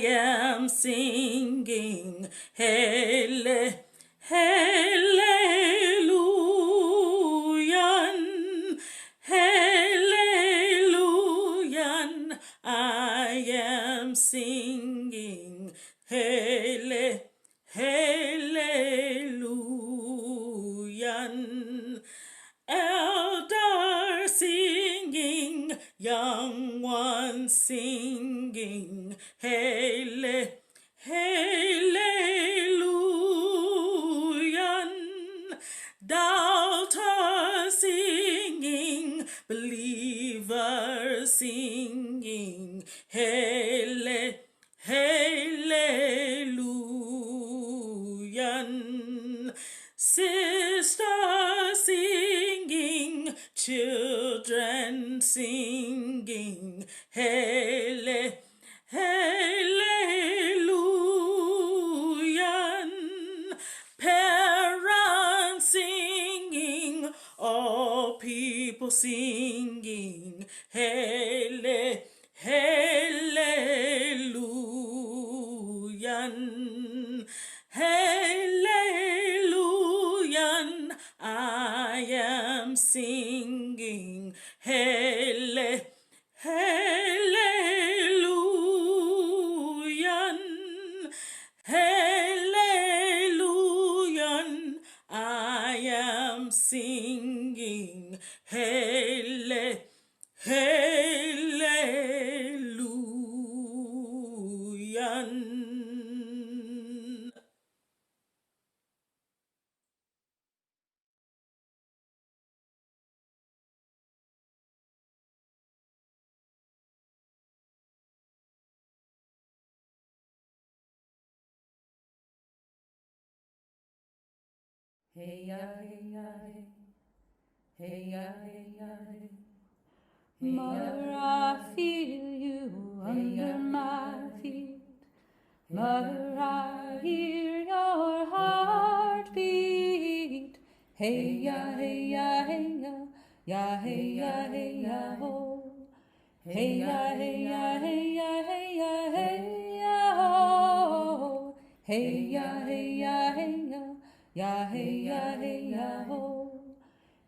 am singing, hallelujah, hallelujah. I am singing, hallelujah. Elders singing, young ones singing, hallelujah. Doubters singing, believers singing, hallelujah. Sisters singing, children singing, hallelujah. Parents singing, all people singing, hallelujah. Hallelujah, I am singing, hallelujah, hallelujah, I am singing, hallelujah. Hey ya, hey ya, hey, hey ya, hey ya, hey. Mother, I feel you under my feet. Mother, I hear your heartbeat. Hey ya, hey ya, hey ya, ya, hey ya, hey ya, ho. Hey ya, hey ya, hey ya, hey ya, hey ya, ho. Hey ya, hey ya, hey ya, ya, hey ya, hey ya, ho.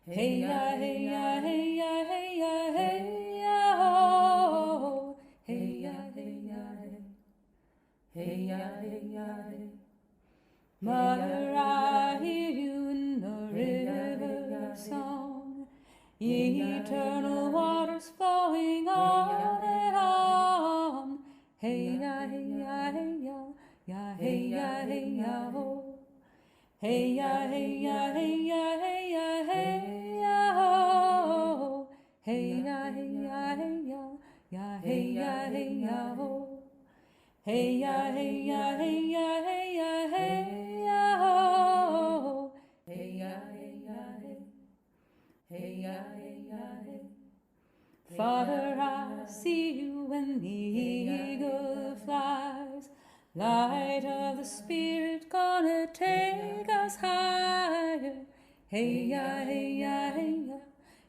Hey ya, hey ya, hey ya, hey ya, hey ya, ho. Hey ya, hey ya, hey. Hey ya, hey ya, hey. Mother, I hear you in the river song, eternal waters flowing on and on. Hey ya, hey ya, hey ya, ya, hey ya, hey ya, ho. Hey ya, hey ya, hey ya, hey ya, hey ya, ho. Hey ya, hey ya, hey ya, ya, hey ya, hey ya, ho. Hey ya, hey ya, hey ya, hey ya, hey ya, ho. Hey ya, hey ya, hey. Hey ya, hey ya, hey. Father, I see you when the eagle flies. Light of the Spirit gonna take us higher. Hey ya, hey ya, hey ya,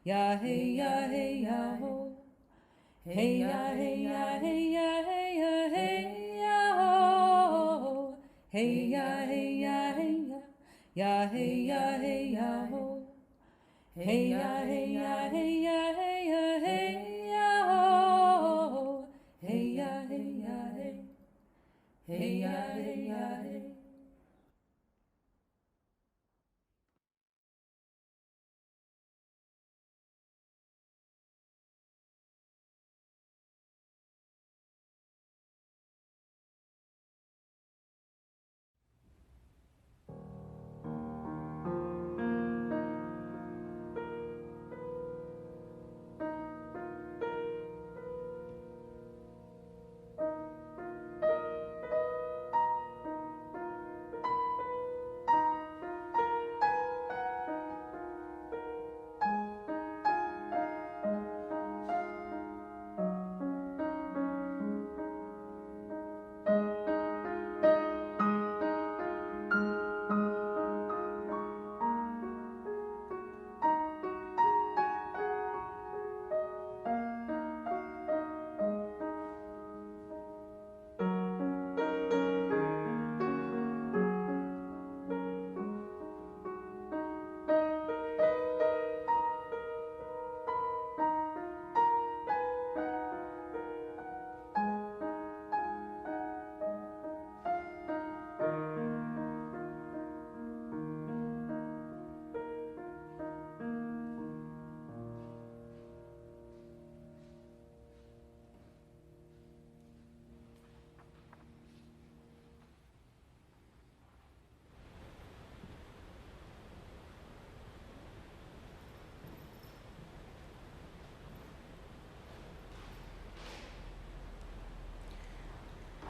ya, hey ya, hey ya, ho. Hey ya, hey ya, hey ya, hey ya, hey ya, ho. Hey ya, hey ya, hey ya, ya, hey ya, hey ya, ho. Hey ya, hey ya, hey ya, hey ya, hey ya, ho. Hey ya, hey ya, hey. Hey ya, hey ya, hey.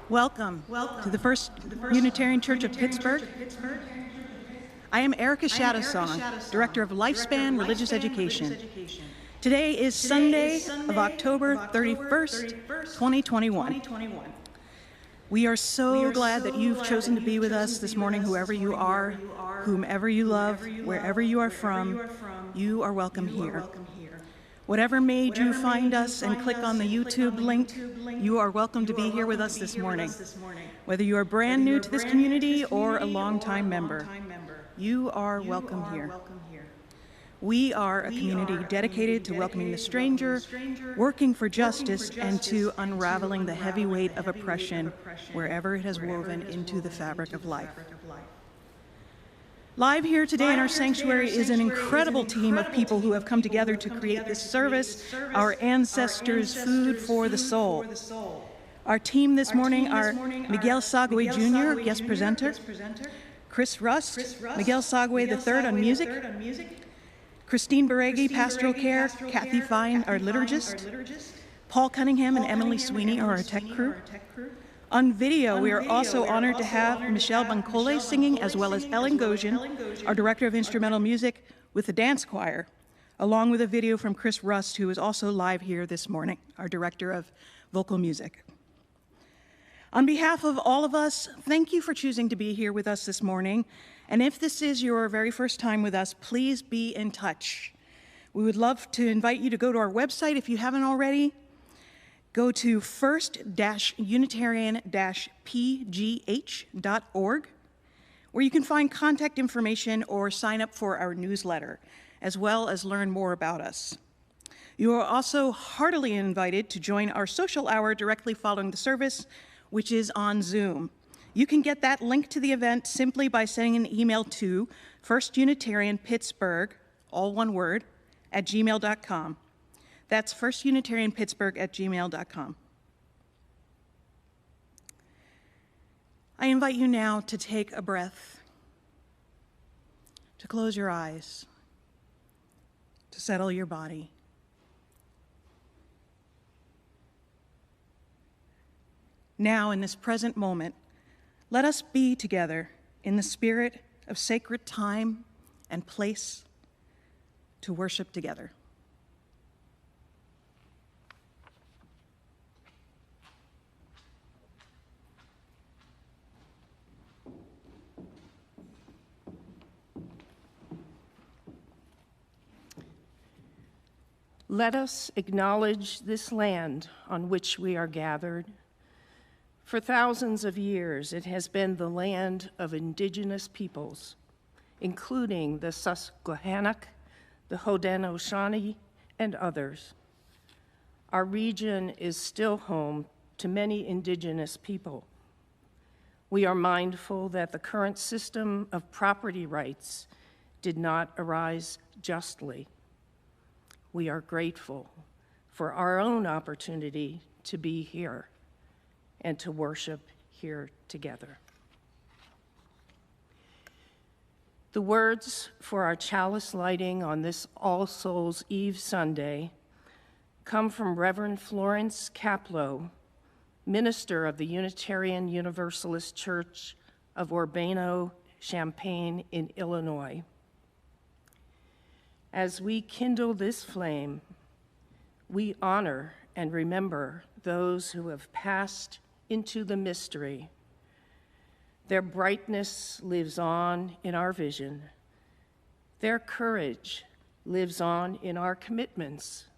Welcome to the First Unitarian Church of Pittsburgh. I am Erica Shadowsong, Director of Lifespan Religious Education. Today is Sunday of October 31st, 2021. We are so glad that you've chosen to be with us this morning, whoever you are, whomever you love, wherever you are from, you are welcome here. Whatever made you find us and click on the YouTube link, you are welcome to be here with us this morning. Whether you are brand new to this community or a longtime member, you are welcome here. We are a community dedicated to welcoming the stranger, working for justice, and to unraveling the heavy weight of oppression wherever it has woven into the fabric of life. Live here today in our sanctuary is an incredible team of people who have come together to create this service, our ancestors' food for the soul. Our team this morning are Miguel Sague Jr., guest presenter, Chris Rust, Miguel Sague III on music, Christine Baregi, pastoral care, Kathy Fine, our liturgist, Paul Cunningham and Emily Sweeney are our tech crew. On video, we are also honored to have Michelle Bancole singing, as well as Ellen Gosian, our Director of Instrumental Music, with the dance choir, along with a video from Chris Rust, who is also live here this morning, our Director of Vocal Music. On behalf of all of us, thank you for choosing to be here with us this morning. And if this is your very first time with us, please be in touch. We would love to invite you to go to our website if you haven't already. Go to first-unitarian-pgh.org, where you can find contact information or sign up for our newsletter, as well as learn more about us. You are also heartily invited to join our social hour directly following the service, which is on Zoom. You can get that link to the event simply by sending an email to firstunitarianpittsburgh, all one word, @gmail.com. That's firstunitarianpittsburgh@gmail.com. I invite you now to take a breath, to close your eyes, to settle your body. Now, in this present moment, let us be together in the spirit of sacred time and place to worship together. Let us acknowledge this land on which we are gathered. For thousands of years, it has been the land of indigenous peoples, including the Susquehannock, the Haudenosaunee, and others. Our region is still home to many indigenous people. We are mindful that the current system of property rights did not arise justly. We are grateful for our own opportunity to be here and to worship here together. The words for our chalice lighting on this All Souls Eve Sunday come from Reverend Florence Caplow, minister of the Unitarian Universalist Church of Urbana-Champaign in Illinois. As we kindle this flame, we honor and remember those who have passed into the mystery. Their brightness lives on in our vision. Their courage lives on in our commitments.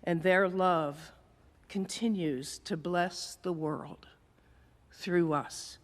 And their love continues to bless the world through us.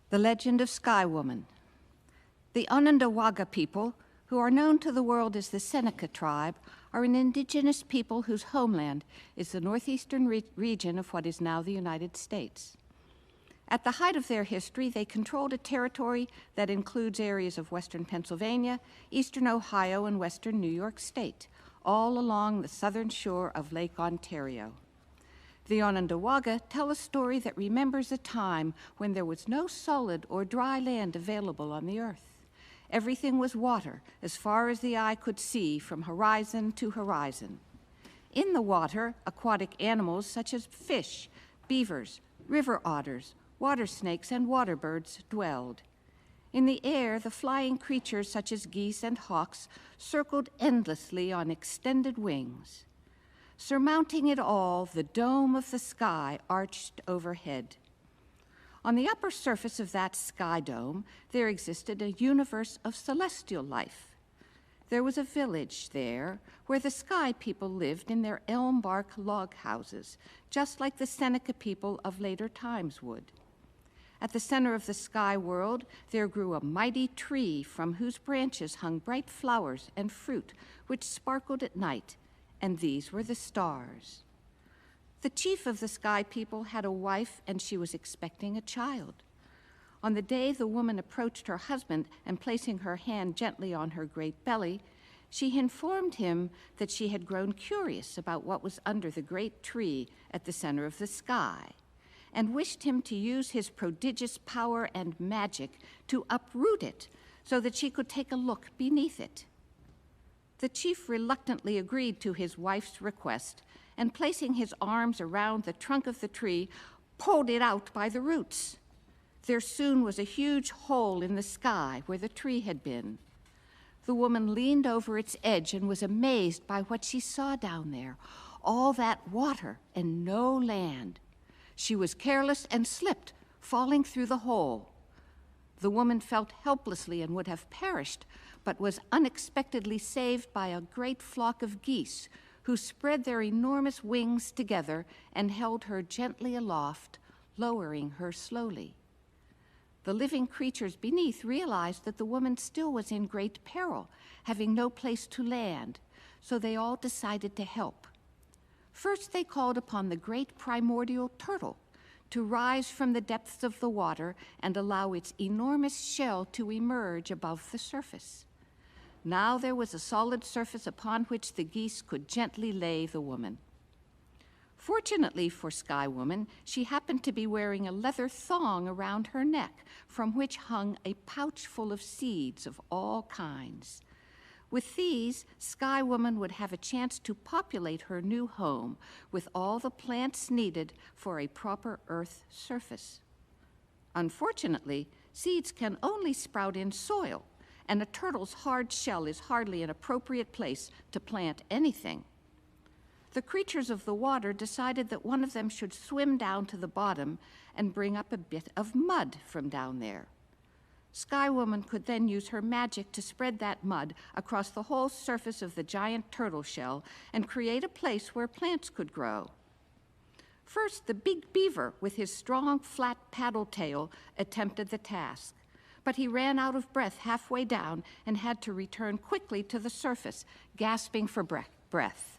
The legend of Sky Woman. The Onondaga people, who are known to the world as the Seneca tribe, are an indigenous people whose homeland is the northeastern region of what is now the United States. At the height of their history, they controlled a territory that includes areas of western Pennsylvania, eastern Ohio, and western New York State, all along the southern shore of Lake Ontario. The Onondaga tell a story that remembers a time when there was no solid or dry land available on the earth. Everything was water, as far as the eye could see from horizon to horizon. In the water, aquatic animals such as fish, beavers, river otters, water snakes, and water birds dwelled. In the air, the flying creatures such as geese and hawks circled endlessly on extended wings. Surmounting it all, the dome of the sky arched overhead. On the upper surface of that sky dome, there existed a universe of celestial life. There was a village there where the sky people lived in their elm bark log houses, just like the Seneca people of later times would. At the center of the sky world, there grew a mighty tree from whose branches hung bright flowers and fruit, which sparkled at night, and these were the stars. The chief of the sky people had a wife, and she was expecting a child. On the day the woman approached her husband and placing her hand gently on her great belly, she informed him that she had grown curious about what was under the great tree at the center of the sky, and wished him to use his prodigious power and magic to uproot it so that she could take a look beneath it. The chief reluctantly agreed to his wife's request, and placing his arms around the trunk of the tree, pulled it out by the roots. There soon was a huge hole in the sky where the tree had been. The woman leaned over its edge and was amazed by what she saw down there, all that water and no land. She was careless and slipped, falling through the hole. The woman felt helplessly and would have perished, but was unexpectedly saved by a great flock of geese who spread their enormous wings together and held her gently aloft, lowering her slowly. The living creatures beneath realized that the woman still was in great peril, having no place to land, so they all decided to help. First, they called upon the great primordial turtle to rise from the depths of the water and allow its enormous shell to emerge above the surface. Now there was a solid surface upon which the geese could gently lay the woman. Fortunately for Sky Woman, she happened to be wearing a leather thong around her neck, from which hung a pouch full of seeds of all kinds. With these, Sky Woman would have a chance to populate her new home with all the plants needed for a proper earth surface. Unfortunately, seeds can only sprout in soil, and a turtle's hard shell is hardly an appropriate place to plant anything. The creatures of the water decided that one of them should swim down to the bottom and bring up a bit of mud from down there. Sky Woman could then use her magic to spread that mud across the whole surface of the giant turtle shell and create a place where plants could grow. First, the big beaver, with his strong, flat paddle tail, attempted the task, but he ran out of breath halfway down and had to return quickly to the surface, gasping for breath.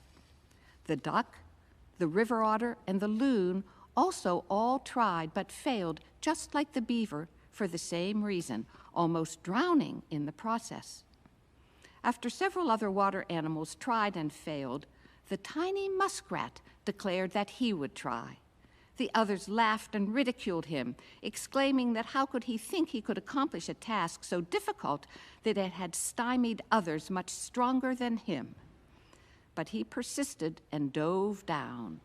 The duck, the river otter, and the loon also all tried but failed, just like the beaver, for the same reason, almost drowning in the process. After several other water animals tried and failed, the tiny muskrat declared that he would try. The others laughed and ridiculed him, exclaiming that how could he think he could accomplish a task so difficult that it had stymied others much stronger than him. But he persisted and dove down.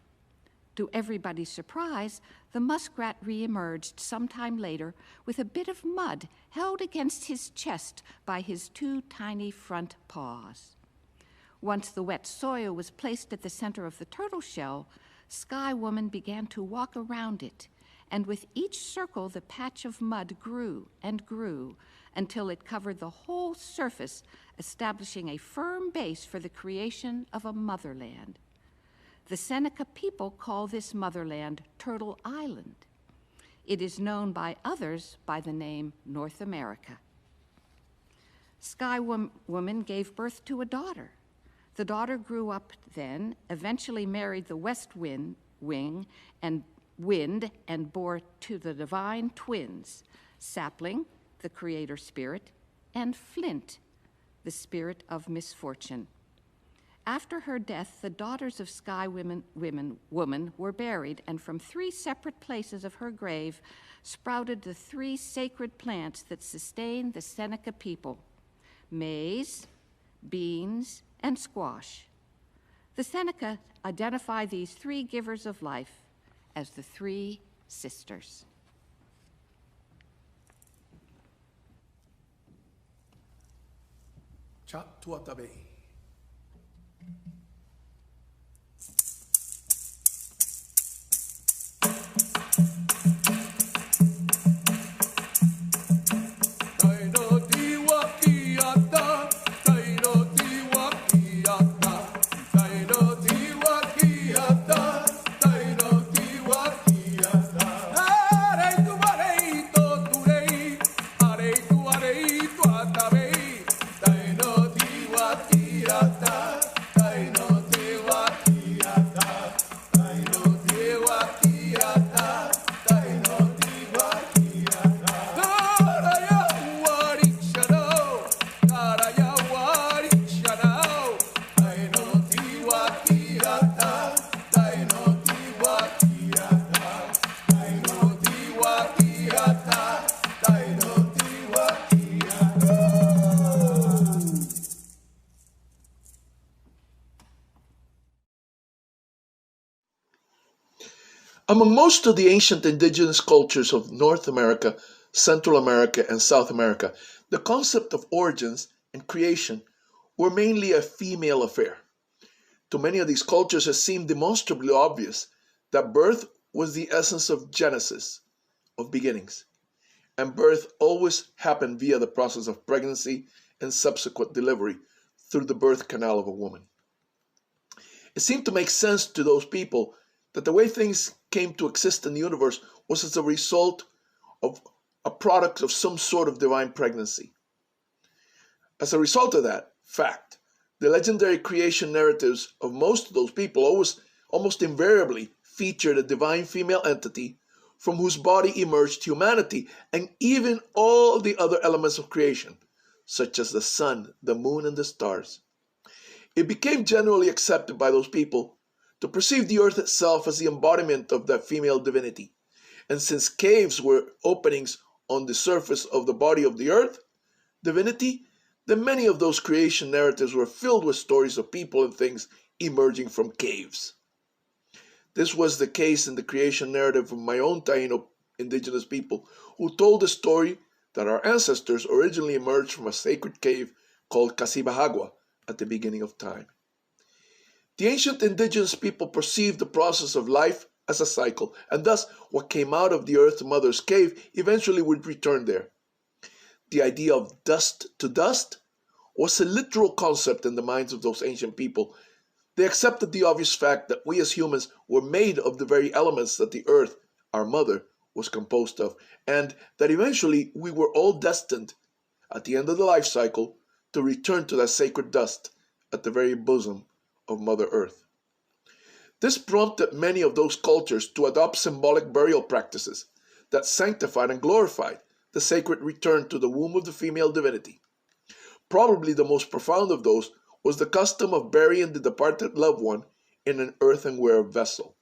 To everybody's surprise, the muskrat re-emerged sometime later with a bit of mud held against his chest by his two tiny front paws. Once the wet soil was placed at the center of the turtle shell, Sky Woman began to walk around it, and with each circle the patch of mud grew and grew until it covered the whole surface, establishing a firm base for the creation of a motherland. The Seneca people call this motherland Turtle Island. It is known by others by the name North America. Sky Woman gave birth to a daughter. The daughter grew up then, eventually married the West Wind and bore to the divine twins, Sapling, the creator spirit, and Flint, the spirit of misfortune. After her death, the daughters of Sky Woman were buried, and from 3 separate places of her grave sprouted the 3 sacred plants that sustain the Seneca people: maize, beans, and squash. The Seneca identify these 3 givers of life as the 3 sisters. Cha tuatabe. Among most of the ancient indigenous cultures of North America, Central America, and South America, the concept of origins and creation were mainly a female affair. To many of these cultures, it seemed demonstrably obvious that birth was the essence of Genesis, of beginnings, and birth always happened via the process of pregnancy and subsequent delivery through the birth canal of a woman. It seemed to make sense to those people that the way things came to exist in the universe was as a result of a product of some sort of divine pregnancy. As a result of that fact, the legendary creation narratives of most of those people almost invariably featured a divine female entity from whose body emerged humanity and even all the other elements of creation, such as the sun, the moon, and the stars. It became generally accepted by those people to perceive the earth itself as the embodiment of that female divinity. And since caves were openings on the surface of the body of the earth, divinity, then many of those creation narratives were filled with stories of people and things emerging from caves. This was the case in the creation narrative of my own Taino indigenous people, who told the story that our ancestors originally emerged from a sacred cave called Casibahagua at the beginning of time. The ancient indigenous people perceived the process of life as a cycle, and thus what came out of the Earth Mother's cave eventually would return there. The idea of dust to dust was a literal concept in the minds of those ancient people. They accepted the obvious fact that we as humans were made of the very elements that the Earth, our mother, was composed of, and that eventually we were all destined, at the end of the life cycle, to return to that sacred dust at the very bosom of Mother Earth. This prompted many of those cultures to adopt symbolic burial practices that sanctified and glorified the sacred return to the womb of the female divinity. Probably the most profound of those was the custom of burying the departed loved one in an earthenware vessel.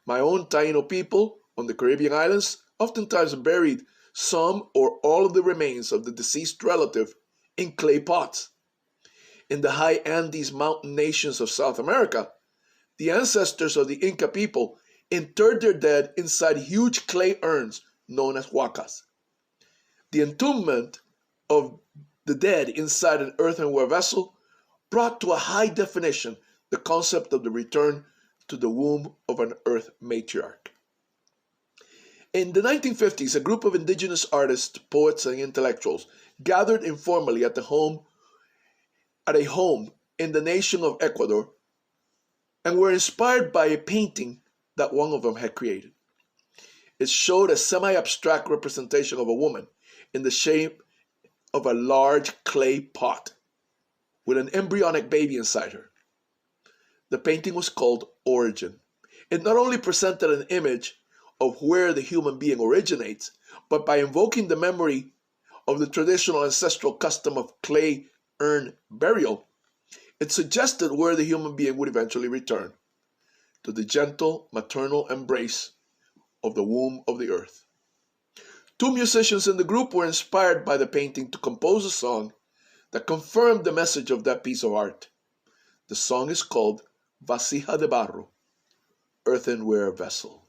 My own Taino people on the Caribbean islands oftentimes buried some or all of the remains of the deceased relative in clay pots. In the high Andes mountain nations of South America, the ancestors of the Inca people interred their dead inside huge clay urns known as huacas. The entombment of the dead inside an earthenware vessel brought to a high definition the concept of the return to the womb of an earth matriarch. In the 1950s, a group of indigenous artists, poets, and intellectuals gathered informally at a home in the nation of Ecuador and were inspired by a painting that one of them had created. It showed a semi abstract representation of a woman in the shape of a large clay pot with an embryonic baby inside her. The painting was called Origin. It not only presented an image of where the human being originates, but by invoking the memory of the traditional ancestral custom of clay urn burial, it suggested where the human being would eventually return, to the gentle maternal embrace of the womb of the earth. Two musicians in the group were inspired by the painting to compose a song that confirmed the message of that piece of art. The song is called Vasija de Barro, earthenware vessel.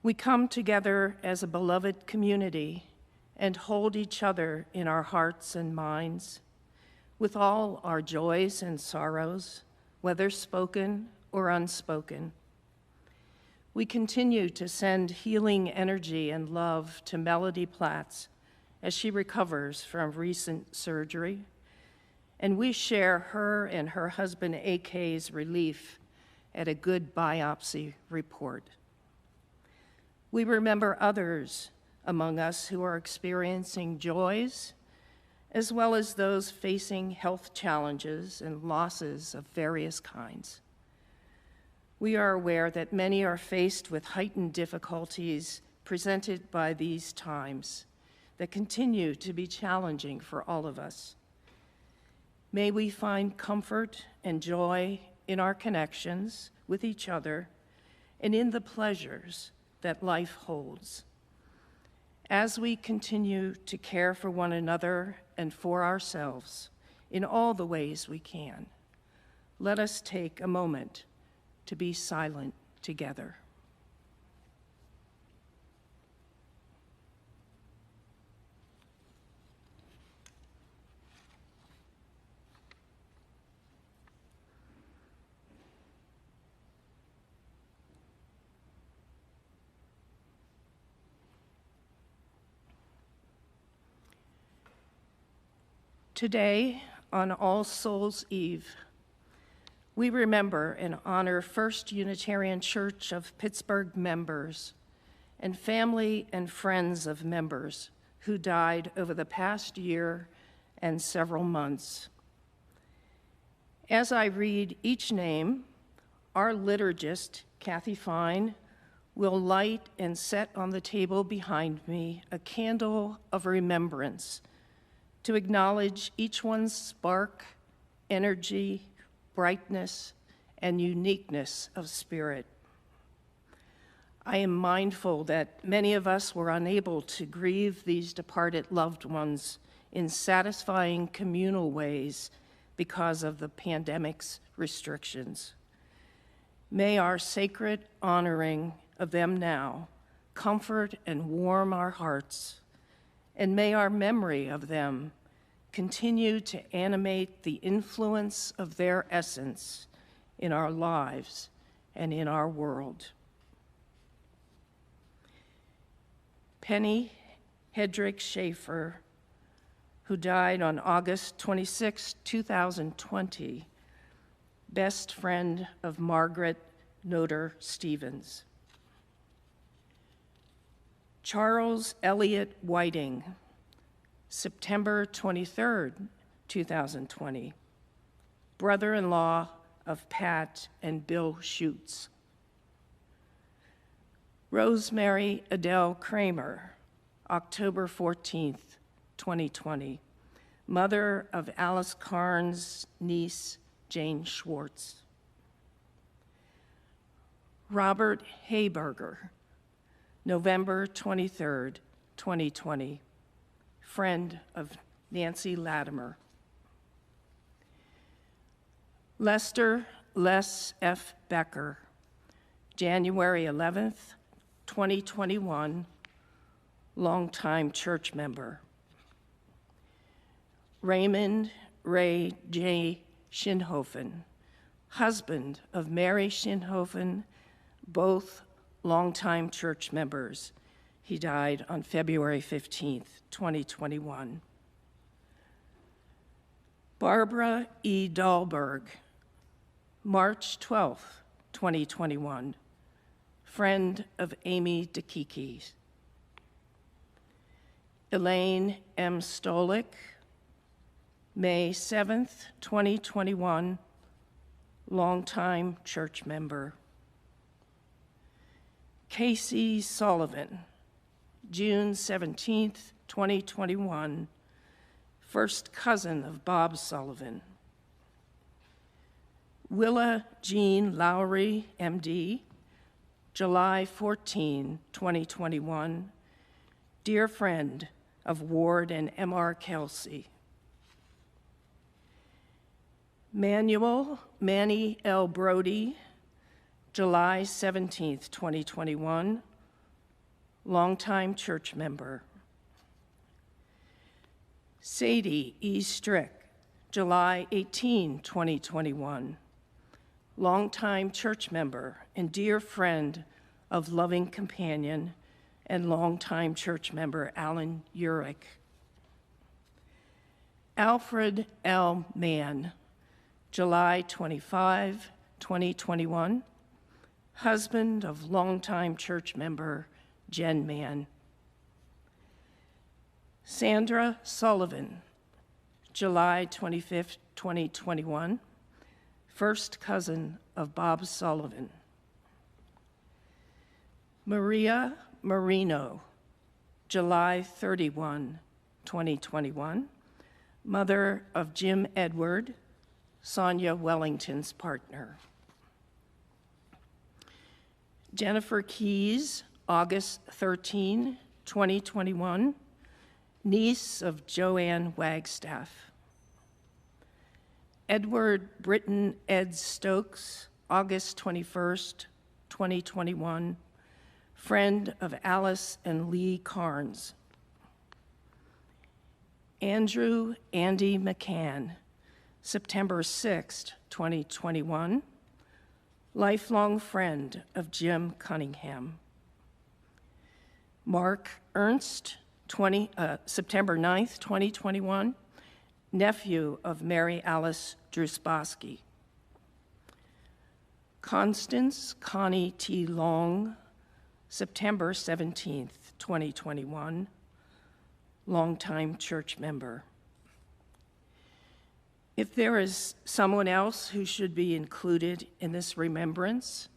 We come together as a beloved community and hold each other in our hearts and minds with all our joys and sorrows, whether spoken or unspoken. We continue to send healing energy and love to Melody Platts as she recovers from recent surgery, and we share her and her husband AK's relief at a good biopsy report. We remember others among us who are experiencing joys, as well as those facing health challenges and losses of various kinds. We are aware that many are faced with heightened difficulties presented by these times that continue to be challenging for all of us. May we find comfort and joy in our connections with each other and in the pleasures that life holds. As we continue to care for one another and for ourselves in all the ways we can, let us take a moment to be silent together. Today, on All Souls' Eve, we remember and honor First Unitarian Church of Pittsburgh members and family and friends of members who died over the past year and several months. As I read each name, our liturgist, Kathy Fine, will light and set on the table behind me a candle of remembrance to acknowledge each one's spark, energy, brightness, and uniqueness of spirit. I am mindful that many of us were unable to grieve these departed loved ones in satisfying communal ways because of the pandemic's restrictions. May our sacred honoring of them now comfort and warm our hearts, and may our memory of them continue to animate the influence of their essence in our lives and in our world. Penny Hedrick Schaefer, who died on August 26, 2020, best friend of Margaret Noter Stevens. Charles Elliott Whiting, September 23, 2020, brother-in-law of Pat and Bill Schutz. Rosemary Adele Kramer, October 14, 2020, mother of Alice Carnes' niece, Jane Schwartz. Robert Hayberger, November 23, 2020, friend of Nancy Latimer. Lester Les F. Becker, January 11th, 2021, longtime church member. Raymond Ray J. Shinhofen, husband of Mary Shinhofen, both longtime church members. He died on February 15th, 2021. Barbara E. Dahlberg, March 12th, 2021, friend of Amy DeKiki. Elaine M. Stolik, May 7th, 2021, longtime church member. Casey Sullivan, June 17th, 2021, first cousin of Bob Sullivan. Willa Jean Lowry, MD, July 14, 2021, dear friend of Ward and M.R. Kelsey. Manuel Manny L. Brody, July 17th, 2021, longtime church member. Sadie E. Strick, July 18, 2021, longtime church member and dear friend of loving companion and longtime church member Alan Urich. Alfred L. Mann, July 25, 2021, husband of longtime church member Jen Mann. Sandra Sullivan, July 25, 2021, first cousin of Bob Sullivan. Maria Marino, July 31, 2021, mother of Jim Edward, Sonia Wellington's partner. Jennifer Keyes, August 13, 2021, niece of Joanne Wagstaff. Edward Britton Ed Stokes, August 21st, 2021, friend of Alice and Lee Carnes. Andrew Andy McCann, September 6th, 2021, lifelong friend of Jim Cunningham. Mark Ernst, September 9th, 2021, nephew of Mary Alice Drusbosky. Constance Connie T. Long, September 17th, 2021, longtime church member. If there is someone else who should be included in this remembrance,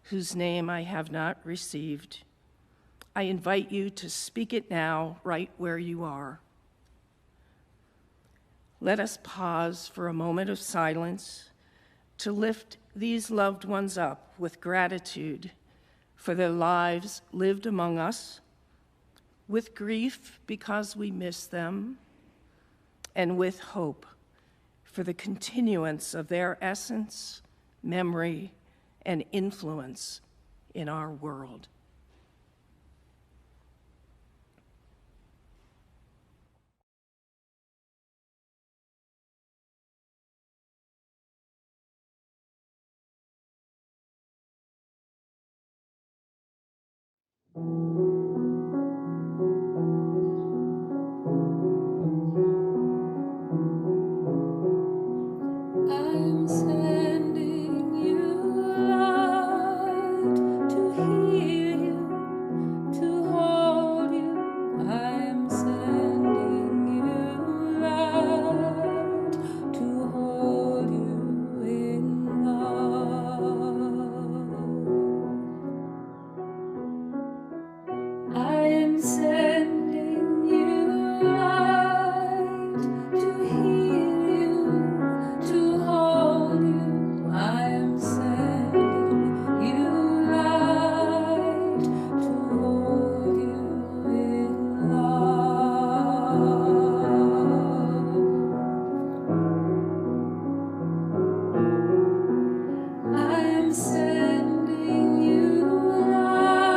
whose name I have not received, I invite you to speak it now, right where you are. Let us pause for a moment of silence to lift these loved ones up with gratitude for their lives lived among us, with grief because we miss them, and with hope for the continuance of their essence, memory, and influence in our world. I'm sending you light to heal you, to hold you. I'm sending you light to hold you in love. I am sending you light to heal you, to hold you. I am sending you light to hold you in love. I am sending you light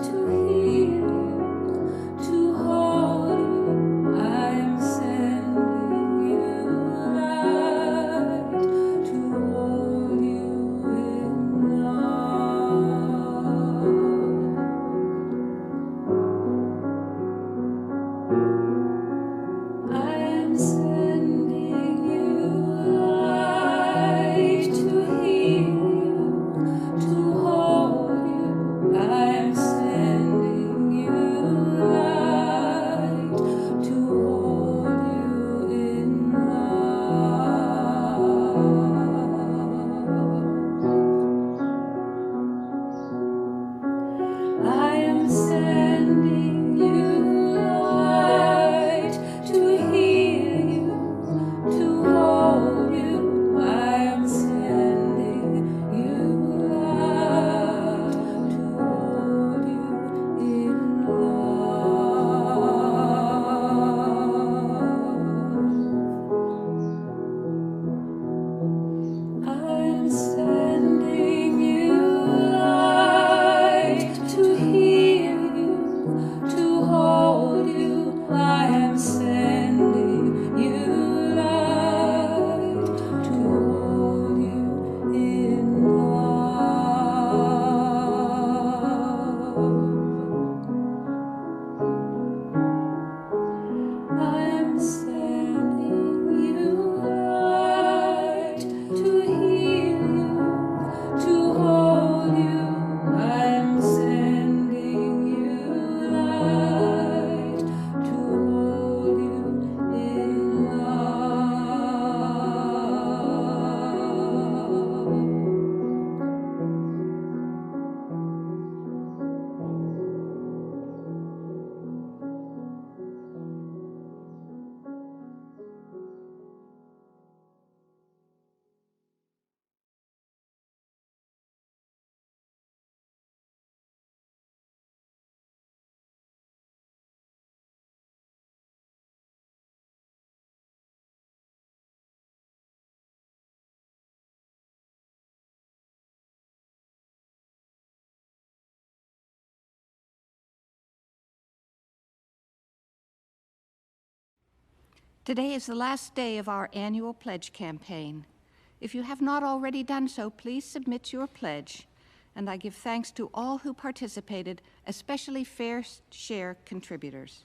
to heal you. Today is the last day of our annual pledge campaign. If you have not already done so, please submit your pledge. And I give thanks to all who participated, especially Fair Share contributors.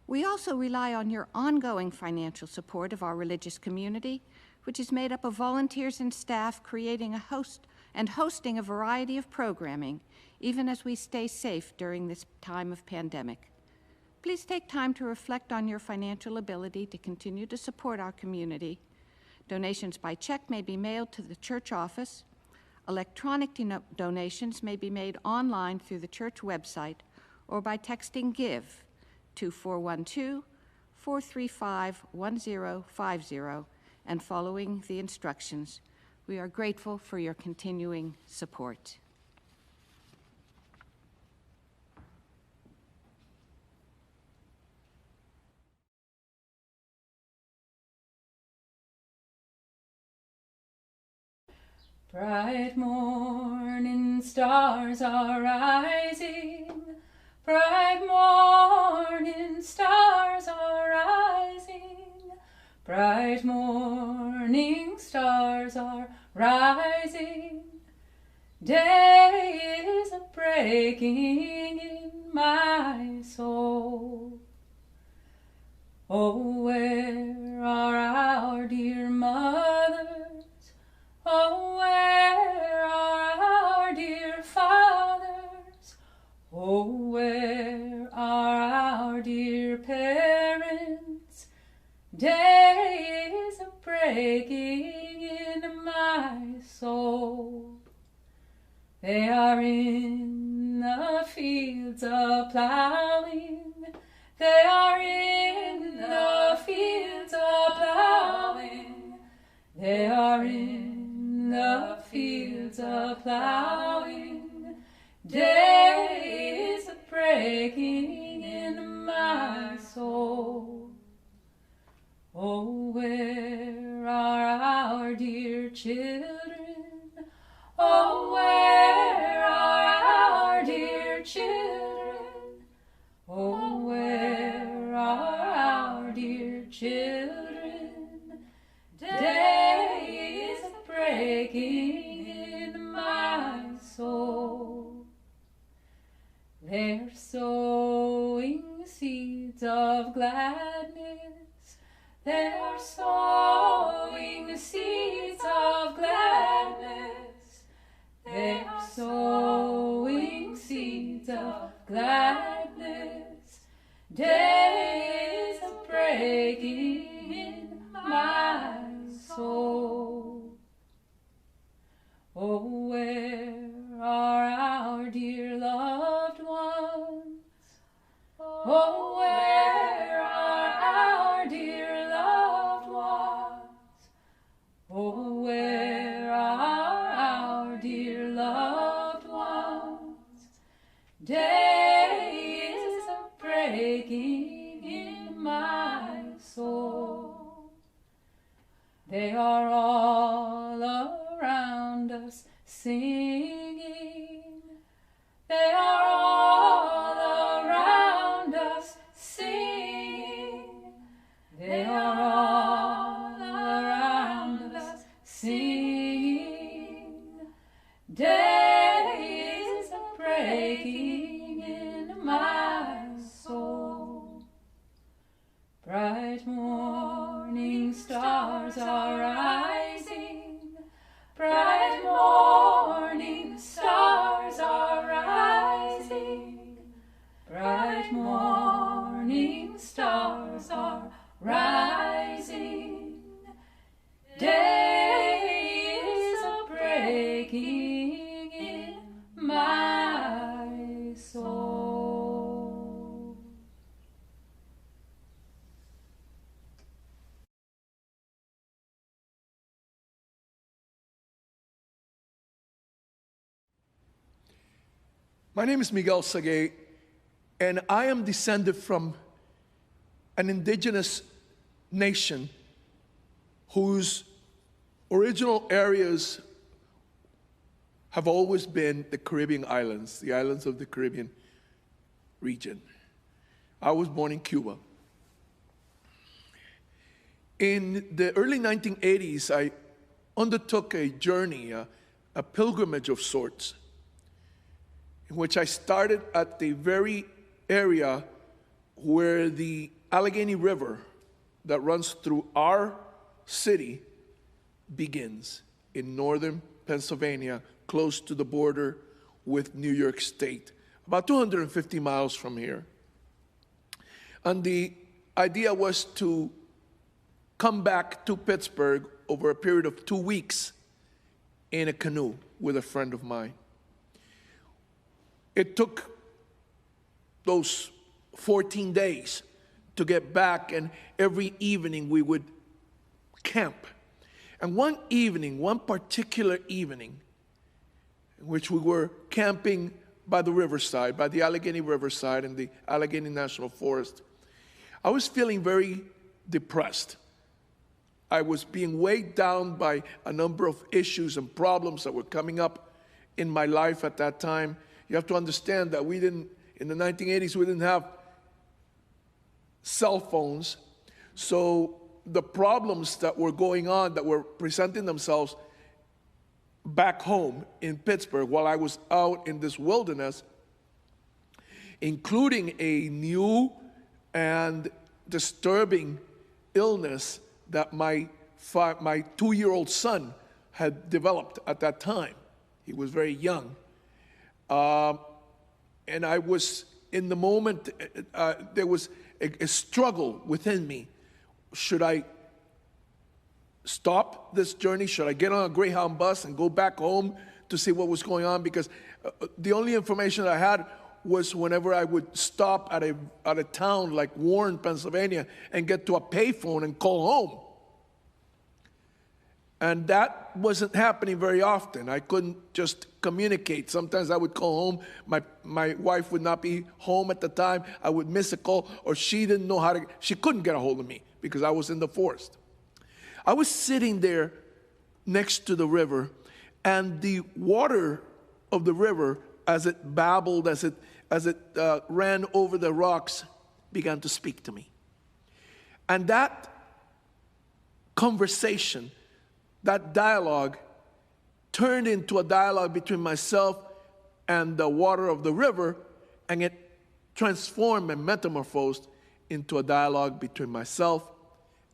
We also rely on your ongoing financial support of our religious community, which is made up of volunteers and staff creating hosting a variety of programming, even as we stay safe during this time of pandemic. Please take time to reflect on your financial ability to continue to support our community. Donations by check may be mailed to the church office. Electronic donations may be made online through the church website or by texting GIVE to 412-435-1050 and following the instructions. We are grateful for your continuing support. Bright morning stars are rising. Bright morning stars are rising. Bright morning stars are rising. Day is a breaking in my soul. Oh, where are our dear mothers? Oh, where are our dear fathers? Oh, where are our dear parents? Day is a breaking in my soul. They are in the fields a plowing. They are in the fields a plowing. They are in the fields a plowing. Day is a breaking in my soul. Oh, where are our dear children? Oh, where are our dear children? Oh, where are our dear children? Day is a breaking in my soul. They're sowing seeds of gladness. They're sowing seeds of gladness. They're sowing seeds of gladness. Day is a breaking in my soul. Oh, where are our dear loved ones? Oh, where are our dear loved ones? Oh, where are our dear loved ones? Day is a breaking in my soul. They are all around us singing. They are all around us singing. They are all around us singing. Day is a breaking in my soul. Bright morning stars are rising. Bright morning stars are rising. Bright morning stars are rising. Day is a breaking in my soul. My name is Miguel Sague, and I am descended from an indigenous nation whose original areas have always been the Caribbean islands, the islands of the Caribbean region. I was born in Cuba. In the early 1980s, I undertook a journey, a pilgrimage of sorts, in which I started at the very area where the Allegheny River that runs through our city begins, in northern Pennsylvania, close to the border with New York State, about 250 miles from here. And the idea was to come back to Pittsburgh over a period of 2 weeks in a canoe with a friend of mine. It took those 14 days to get back, and every evening we would camp. And one evening, one particular evening, in which we were camping by the riverside, by the Allegheny Riverside in the Allegheny National Forest, I was feeling very depressed. I was being weighed down by a number of issues and problems that were coming up in my life at that time. You have to understand that in the 1980s, we didn't have cell phones. So the problems that were going on, that were presenting themselves back home in Pittsburgh while I was out in this wilderness, including a new and disturbing illness that my 2-year-old son had developed at that time. He was very young. And I was, in the moment, there was a struggle within me. Should I stop this journey? Should I get on a Greyhound bus and go back home to see what was going on? Because the only information I had was whenever I would stop at a town like Warren, Pennsylvania, and get to a payphone and call home. And that wasn't happening very often. I couldn't just communicate. Sometimes I would call home. My wife would not be home at the time. I would miss a call, or she didn't know how to, she couldn't get a hold of me because I was in the forest. I was sitting there next to the river, and the water of the river, as it babbled, as it ran over the rocks, began to speak to me. And that conversation, that dialogue, turned into a dialogue between myself and the water of the river, and it transformed and metamorphosed into a dialogue between myself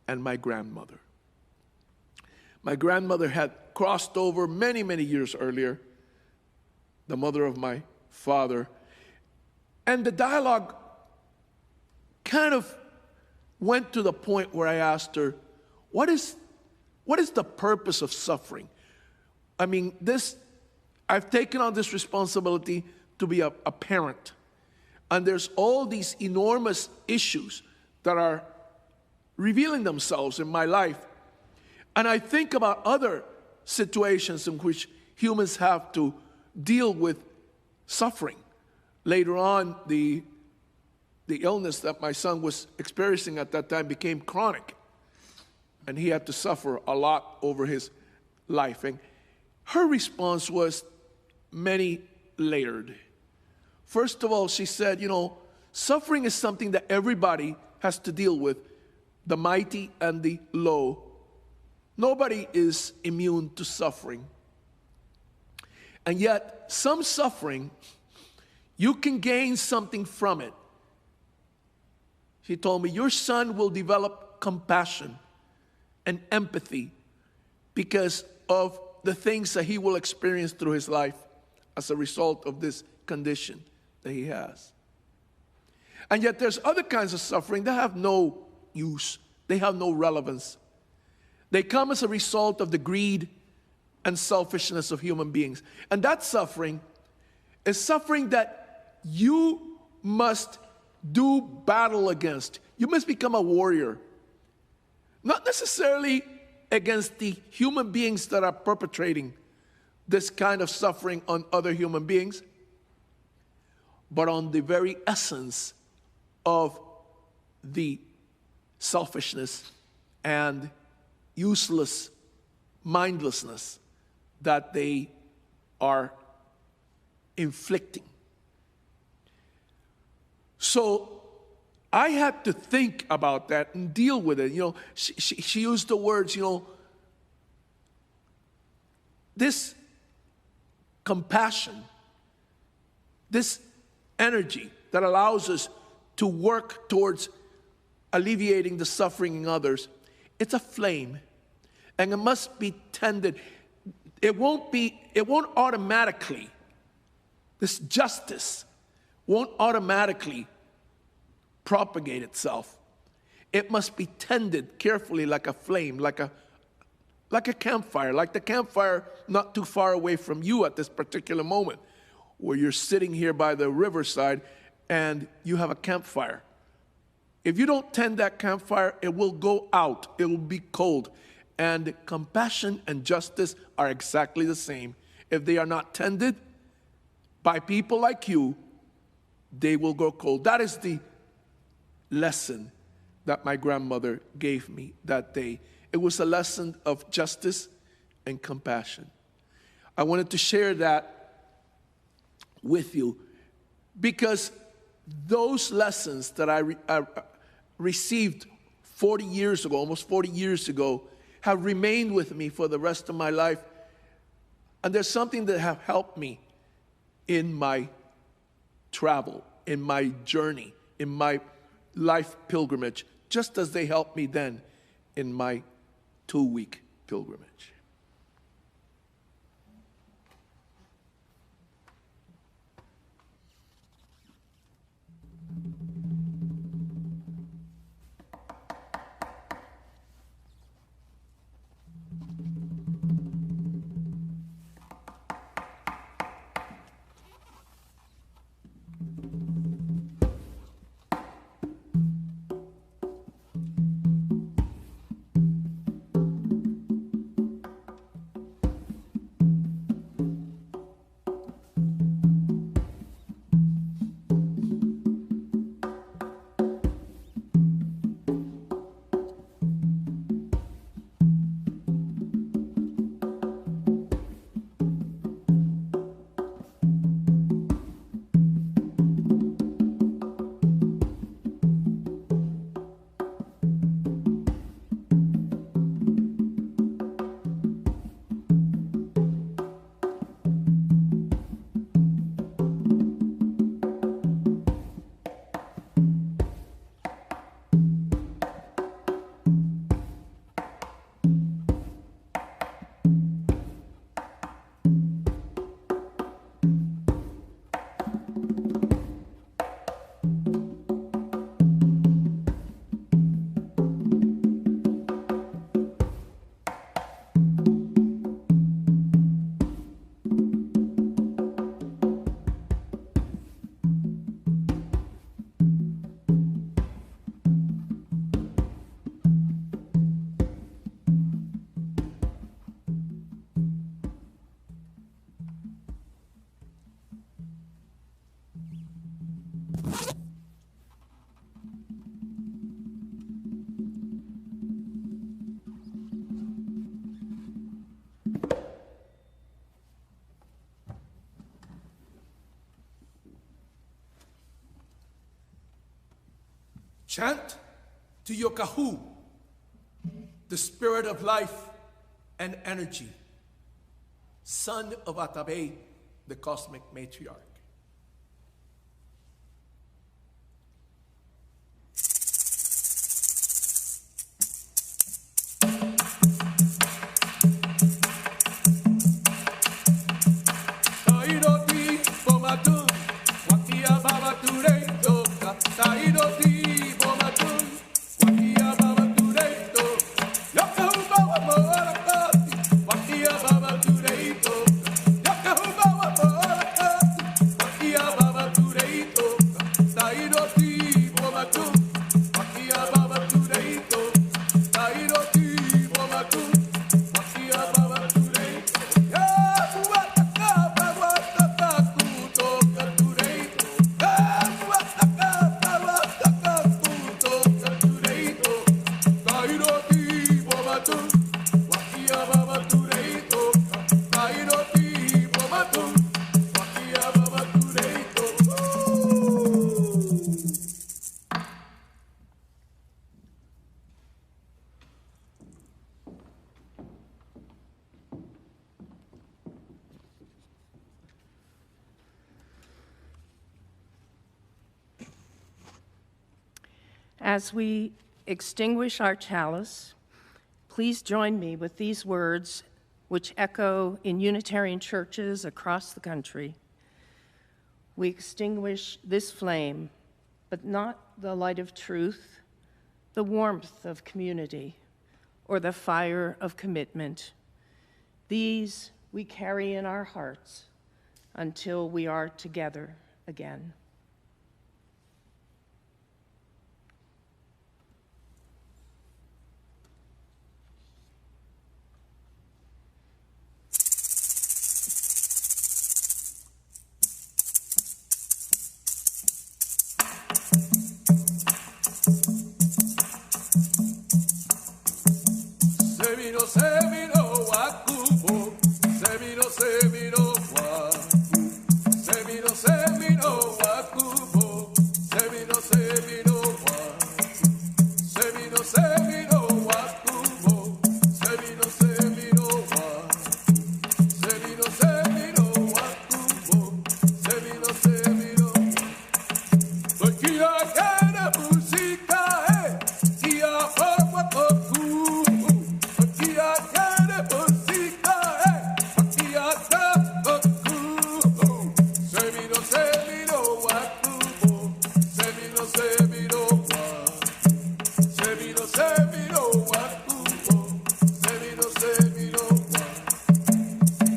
and my grandmother. My grandmother had crossed over many, many years earlier, the mother of my father, and the dialogue kind of went to the point where I asked her, what is the purpose of suffering? I mean, I've taken on this responsibility to be a parent, and there's all these enormous issues that are revealing themselves in my life. And I think about other situations in which humans have to deal with suffering. Later on, the illness that my son was experiencing at that time became chronic, and he had to suffer a lot over his life. And her response was many layered. First of all, she said, suffering is something that everybody has to deal with, the mighty and the low. Nobody is immune to suffering. And yet, some suffering, you can gain something from it. She told me, your son will develop compassion and empathy because of the things that he will experience through his life as a result of this condition that he has. And yet there's other kinds of suffering that have no use. They have no relevance. They come as a result of the greed and selfishness of human beings. And that suffering is suffering that you must do battle against. You must become a warrior. Not necessarily against the human beings that are perpetrating this kind of suffering on other human beings, but on the very essence of the selfishness and useless mindlessness that they are inflicting. So I had to think about that and deal with it. She used the words, this compassion, this energy that allows us to work towards alleviating the suffering in others, it's a flame, and it must be tended. It won't automatically, this justice won't automatically propagate itself. It must be tended carefully like a flame, like a campfire, like the campfire not too far away from you at this particular moment, where you're sitting here by the riverside and you have a campfire. If you don't tend that campfire, it will go out. It will be cold. And compassion and justice are exactly the same. If they are not tended by people like you, they will go cold. That is the lesson that my grandmother gave me that day. It was a lesson of justice and compassion. I wanted to share that with you because those lessons that I received 40 years ago, almost 40 years ago, have remained with me for the rest of my life. And there's something that have helped me in my travel, in my journey, in my life pilgrimage, just as they helped me then in my 2-week pilgrimage. Chant to Yokahu, the spirit of life and energy, son of Atabe, the cosmic matriarch. As we extinguish our chalice, please join me with these words which echo in Unitarian churches across the country. We extinguish this flame, but not the light of truth, the warmth of community, or the fire of commitment. These we carry in our hearts until we are together again.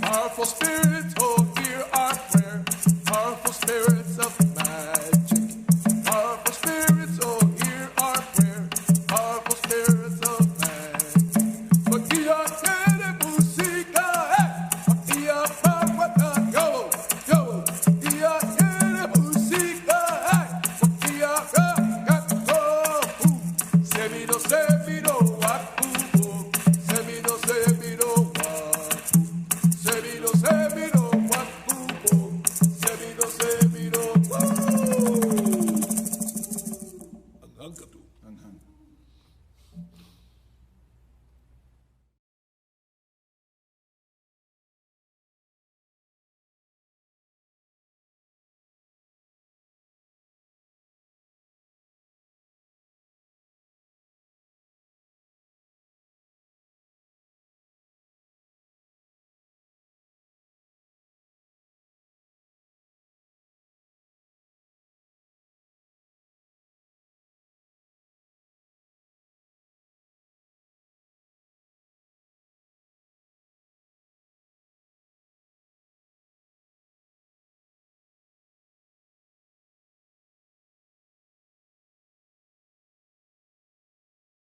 Powerful spirits, oh, hear our prayer. Powerful spirits of